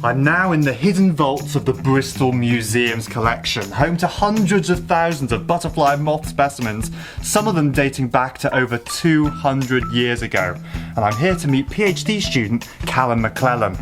I'm now in the hidden vaults of the Bristol Museum's collection, home to hundreds of thousands of butterfly and moth specimens, some of them dating back to over 200 years ago. And I'm here to meet PhD student Callum McLellan.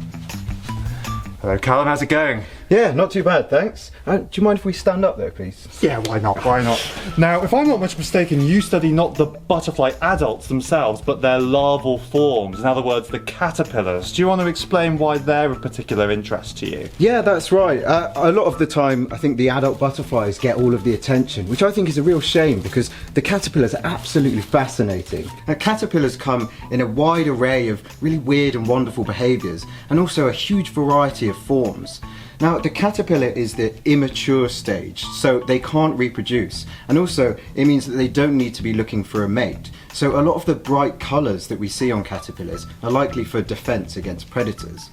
Hello Callum, how's it going? Yeah, not too bad, thanks. Do you mind if we stand up there, please? Yeah, why not, why not? Now, if I'm not much mistaken, you study not the butterfly adults themselves, but their larval forms, in other words, the caterpillars. Do you want to explain why they're of particular interest to you? Yeah, that's right. A lot of the time, I think the adult butterflies get all of the attention, which I think is a real shame because the caterpillars are absolutely fascinating. Now, caterpillars come in a wide array of really weird and wonderful behaviours, and also a huge variety of forms. Now, the caterpillar is the immature stage, so they can't reproduce, and also it means that they don't need to be looking for a mate. So a lot of the bright colours that we see on caterpillars are likely for defence against predators.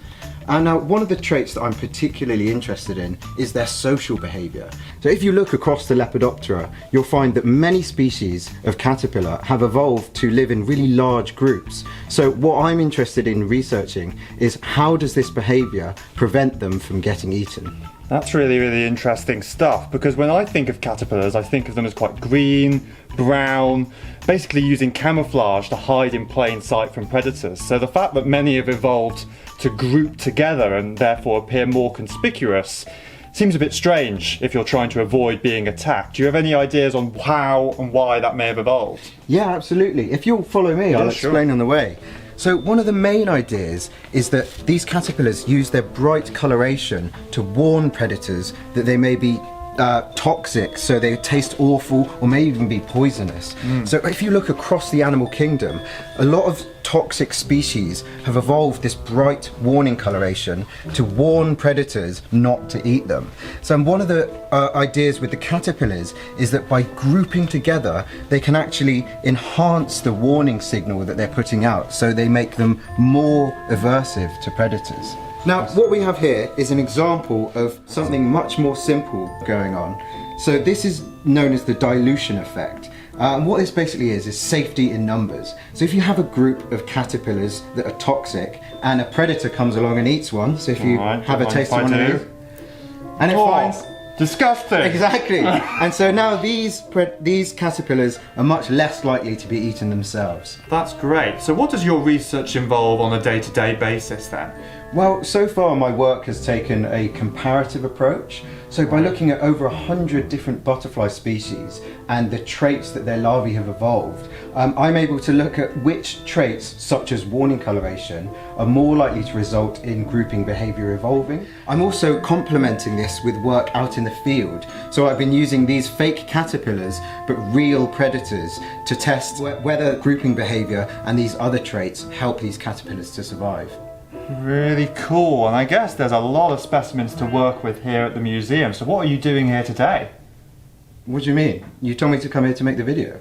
And now one of the traits that I'm particularly interested in is their social behaviour. So if you look across the Lepidoptera, you'll find that many species of caterpillar have evolved to live in really large groups. So what I'm interested in researching is how does this behaviour prevent them from getting eaten? That's really, really interesting stuff, because when I think of caterpillars, I think of them as quite green, brown, basically using camouflage to hide in plain sight from predators. So the fact that many have evolved to group together and therefore appear more conspicuous seems a bit strange if you're trying to avoid being attacked. Do you have any ideas on how and why that may have evolved? Yeah, absolutely. If you'll follow me, I'll explain on the way. So one of the main ideas is that these caterpillars use their bright coloration to warn predators that they may be toxic, so they taste awful or may even be poisonous. So if you look across the animal kingdom, a lot of toxic species have evolved this bright warning coloration to warn predators not to eat them. So one of the ideas with the caterpillars is that by grouping together they can actually enhance the warning signal that they're putting out, so they make them more aversive to predators. Now, what we have here is an example of something much more simple going on. So this is known as the dilution effect. And what this basically is safety in numbers. So if you have a group of caterpillars that are toxic and a predator comes along and eats one, so if you have a taste of one of these, and it finds... Disgusting! Exactly! And so now these caterpillars are much less likely to be eaten themselves. That's great. So what does your research involve on a day-to-day basis then? Well, so far my work has taken a comparative approach. So by looking at over 100 different butterfly species and the traits that their larvae have evolved, I'm able to look at which traits, such as warning coloration, are more likely to result in grouping behaviour evolving. I'm also complementing this with work out in the field. So I've been using these fake caterpillars, but real predators, to test whether grouping behaviour and these other traits help these caterpillars to survive. Really cool, and I guess there's a lot of specimens to work with here at the museum, so what are you doing here today? What do you mean? You told me to come here to make the video.